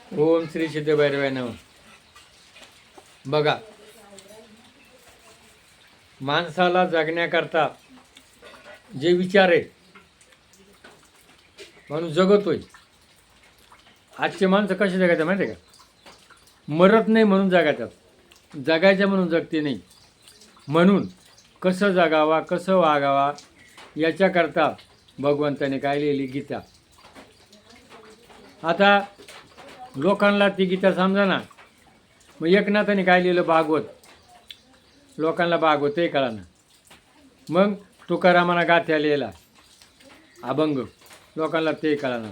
ओम श्री सिद्धभैरवाय नमः. बघा, माणसाला जगण्याकरता जे विचार आहे माणूस जगतोय. आजचे माणसं कसे जगायचं माहिती आहे का? मरत नाही म्हणून जगायचं, जगायचं म्हणून जगते नाही. म्हणून कसं जगावा, कसं वागावा याच्याकरता भगवंताने काय लिहिली? गीता. आता लोकांना ती गीता समजा ना, मग एकनाथाने काय लिहिलं? भागवत. लोकांना भागवतही कळाना. मग तुकारामाना गाथ्या लिहिला, अभंग, लोकांना ते कळाना.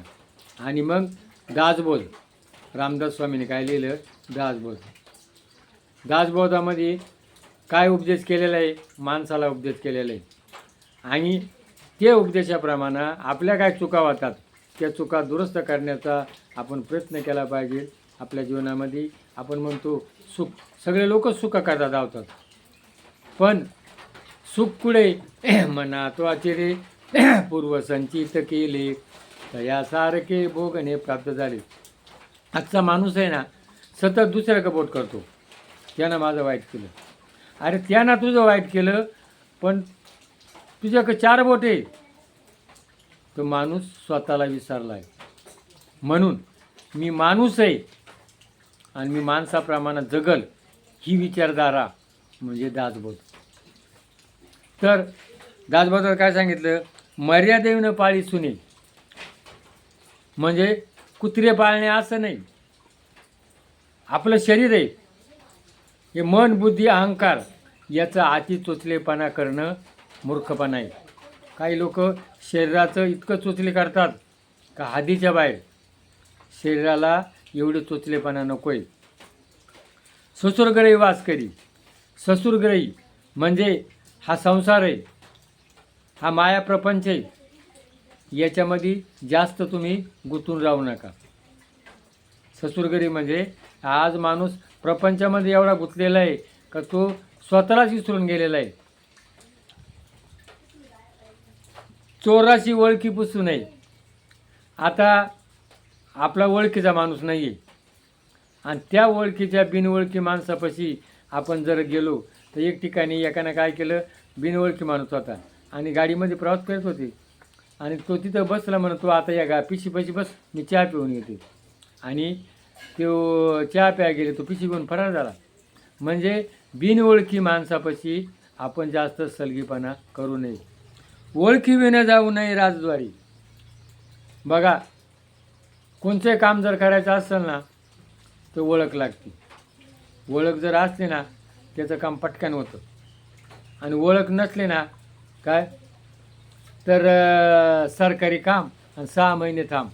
आणि मग दासबोध, रामदास स्वामीने काय लिहिलं? दासबोध. दासबोधामध्ये काय उपदेश केलेला आहे? माणसाला उपदेश केलेला आहे. आणि ते उपदेशाप्रमाणे आपल्या काय चुका होतात त्या चुका दुरुस्त करण्याचा आपण प्रयत्न केला पाहिजे. आपल्या जीवनामध्ये आपण म्हणतो सुख, सगळे लोक सुख करता धावतात, पण सुख कुठे? म्हणा तो आचरे पूर्वसंचित केले तयासारखे भोगणे प्राप्त झाले. आजचा माणूस आहे ना, सतत दुसऱ्याचं बोट करतो. त्यानं माझं वाईट केलं, अरे त्यानं तुझं वाईट केलं, पण तुझ्याकडे 4 बोट आहे. तो माणूस स्वतःला विसरला आहे. म्हणून मी माणूस आहे आणि मी माणसाप्रमाणे जगल, ही विचारधारा म्हणजे दासबोध. तर दासबोधात काय सांगितलं? मर्यादेनं पाळी सुने, म्हणजे कुत्रे पाळणे असं नाही. आपलं शरीर आहे, हे मन, बुद्धी, अहंकार याचा अति चोचलेपणा करणं मूर्खपणा आहे. काही लोक शरीराचं इतकं चोचले करतात का हद्दीच्या बाहेर. शरीराला एवढे चोचलेपणा नको आहे. ससुरग्रही वास करी. ससुरग्रही म्हणजे हा संसार आहे, हा माया प्रपंच आहे. याच्यामध्ये जास्त तुम्ही गुंतून राहू नका. ससुरग्रही म्हणजे आज माणूस प्रपंचामध्ये एवढा गुंतलेला आहे का तो स्वतःलाच विसरून गेलेला आहे. चोराची ओळखी पुसू नये. आता आपला ओळखीचा माणूस नाही आहे आणि त्या ओळखीच्या बिनओळखी माणसापाशी आपण जर गेलो तर एक ठिकाणी एकानं काय केलं? बिनओळखी माणूस होता आणि गाडीमध्ये प्रवास करत होते आणि तो तिथं बसला. म्हणून तो आता या पिशीपाशी बस, मी चहा पिऊन येते. आणि तो चहा प्या गेले, तो पिशी घेऊन फरार झाला. म्हणजे बिनओळखी माणसापाशी आपण जास्त सलगीपणा करू नये. ओळखी विना जाऊ नये राजद्वारी. बघा, कोणते काम जर करायचं असेल ना तर ओळख लागते. ओळख जर असली ना त्याचं काम पटकन होतं. आणि ओळख नसली ना काय तर सरकारी काम आणि 6 महिने थांब,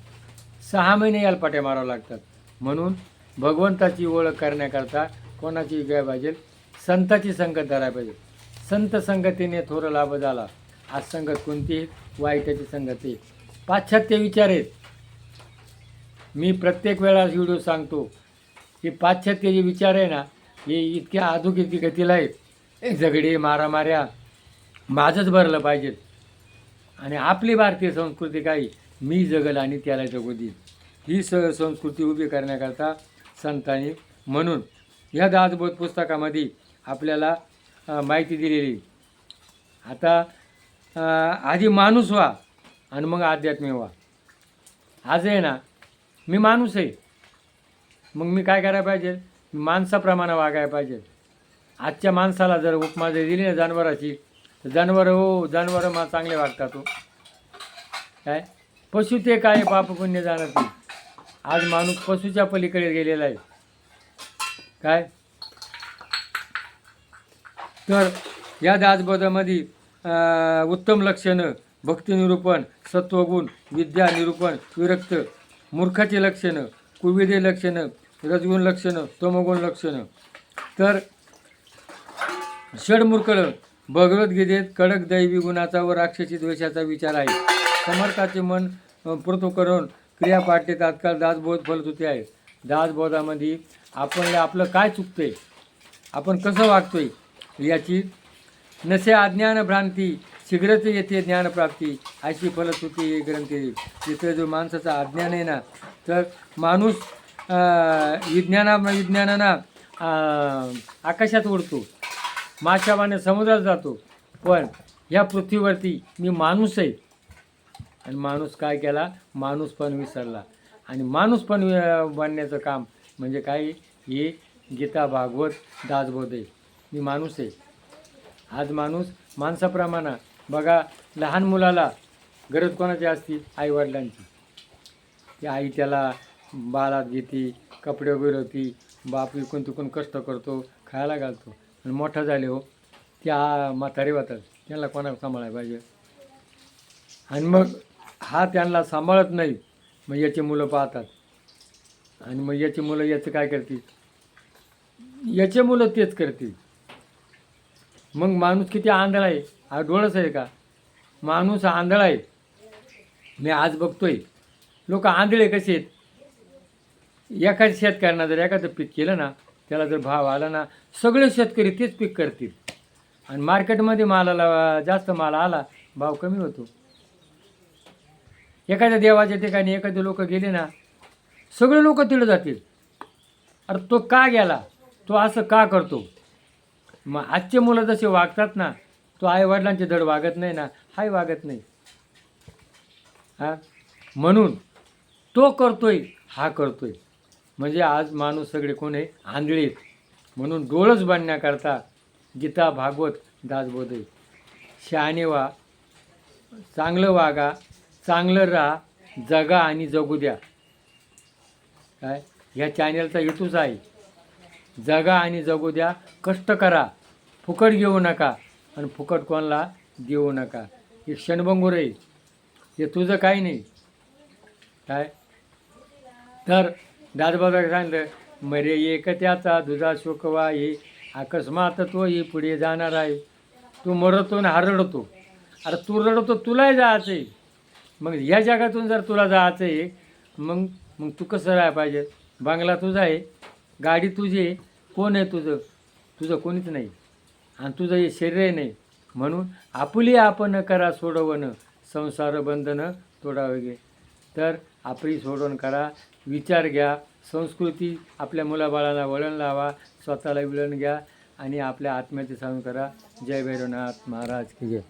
6 महिने याला पाट्या मारावं लागतात. म्हणून भगवंताची ओळख करण्याकरता कोणाची काय पाहिजे? संताची संगत धरायला पाहिजे. संत संगतीने थोर लाभ झाला. आज संगत कोणती? वाईटाची संगत आहे. पाश्चात्य विचार आहेत. मी प्रत्येक वेळा व्हिडिओ सांगतो की पाश्चात्य जे विचार आहे ना, हे इतक्या आधुनिक गतीला आहेत. झगडे, मारामाऱ्या माझंच भरलं पाहिजेत. आणि आपली भारतीय संस्कृती काही मी जगल आणि त्याला जगू देईल, ही संस्कृती उभी करण्याकरता संतांनी म्हणून ह्या दासबोध पुस्तकामध्ये आपल्याला माहिती दिलेली. आता आधी माणूस व्हा आणि मग आध्यात्मिक व्हा. आज आहे ना, मी माणूस आहे, मग मी काय करायला पाहिजे? माणसाप्रमाणे वागायला पाहिजे. आजच्या माणसाला जर उपमा जर दिली ना जनावराची, तर जनावरं मा चांगले वागतात. हो काय पशु ते काय पाप पुण्य जाणत नाही. आज माणूस पशुच्या पलीकडे गेलेला आहे. काय तर या दासबोधामध्ये उत्तम लक्षणं, भक्तिनिरूपण, सत्वगुण, विद्या निरूपण, विरक्त, मूर्खाची लक्षणं, कुविदे लक्षणं, रजगुण लक्षणं, तमोगुण लक्षणं. तर षडमूर्ख भगवद्गीतेत कडक दैवी गुणाचा व राक्षसी द्वेषाचा विचार आहे. समर्थाचे मन पृथक्करण क्रिया पाठते तात्काळ दासबोध फलश्रुती आहे. दासबोधामध्ये आपण आपलं काय चुकतंय, आपण कसं वागतोय याची नसे अज्ञान भ्रांती शीघ्रच येते ज्ञानप्राप्ती अशी फलश्रुती ग्रंथी. तिथं जो माणसाचा अज्ञान आहे ना, तर माणूस विज्ञानानं आकाशात उडतो, माशावाने समुद्रात जातो, पण ह्या पृथ्वीवरती मी माणूस आहे. आणि माणूस काय केला? माणूस पण विसरला. आणि माणूस पण बनण्याचं काम म्हणजे काय? हे गीता भागवत दासबोध आहे. मी माणूस आहे. आज माणूस माणसाप्रमाणे बघा, लहान मुलाला गरज कोणाची असते? आईवडिलांची. ती आई त्याला बाळात घेते, कपडे गिरवती, बाप इकून तिकून कष्ट करतो, खायला घालतो. आणि मोठा झाले हो त्या म्हातारे होतात, त्यांना कोणाला सांभाळायला पाहिजे? आणि मग हा त्यांना सांभाळत नाही, मग याची मुलं पाहतात. आणि मग याची मुलं याचं काय करतील? याचे मुलं तेच करतील. मग माणूस किती आंधळा आहे? हा डोळस आहे का? माणूस आंधळा आहे. मी आज बघतोय लोक आंधळे कसे आहेत. एखाद्या शेतकऱ्यांना जर एखादं पीक केलं ना, त्याला जर भाव आला ना, सगळे शेतकरी तेच पीक करतील. आणि मार्केटमध्ये मालाला जास्त माल आला, भाव कमी होतो. एखाद्या देवाच्या ठिकाणी एखादे लोक गेले ना, सगळे लोक तिकडे जातील. अरे तो का गेला? तो असं का करतो? मग आजचे मुलं जसे वागतात ना, तो आईवडिलांचे धड वागत नाही ना, हाही वागत नाही. हां, म्हणून तो करतोय, हा करतोय. म्हणजे आज माणूस सगळे कोण आहे? आंधळे आहेत. म्हणून डोळस बांधण्याकरता गीता भागवत दासबोध आहे. शहाणे व्हा, चांगलं वागा, चांगलं राहा, जगा आणि जगू द्या. काय ह्या चॅनलचा हेतूच आहे. जगा आणि जगू द्या, कष्ट करा, फुकट घेऊ नका आणि फुकट कोणाला देऊ नका. हे क्षणभंगूर आहे, हे तुझं काही नाही. काय तर दासबाबा सांगितलं, मरे एक त्याचा दुजा शोकवा, हे अकस्मात तो ही पुढे जाणार आहे. तू मरतो आणि हा रडतो. अरे तू रडतो, तुलाही जायचं आहे. मग ह्या जगातून जर तुला जायचं आहे, मग मग तू कसं राहायला पाहिजे? बंगला तुझा आहे, गाडी तुझी आहे, कोण आहे तुझं? तुझं कोणीच नाही. आणि तुझं हे शरीर नाही. म्हणून आपुली आपण करा सोडवणं, संसार बंधनं तोडावे. तर आपली सोडवण करा, विचार घ्या, संस्कृती आपल्या मुलाबाळाला वळण लावा, स्वतःला विळण घ्या आणि आपल्या आत्म्याचे साधन करा. जय भैरवनाथ महाराज की जय.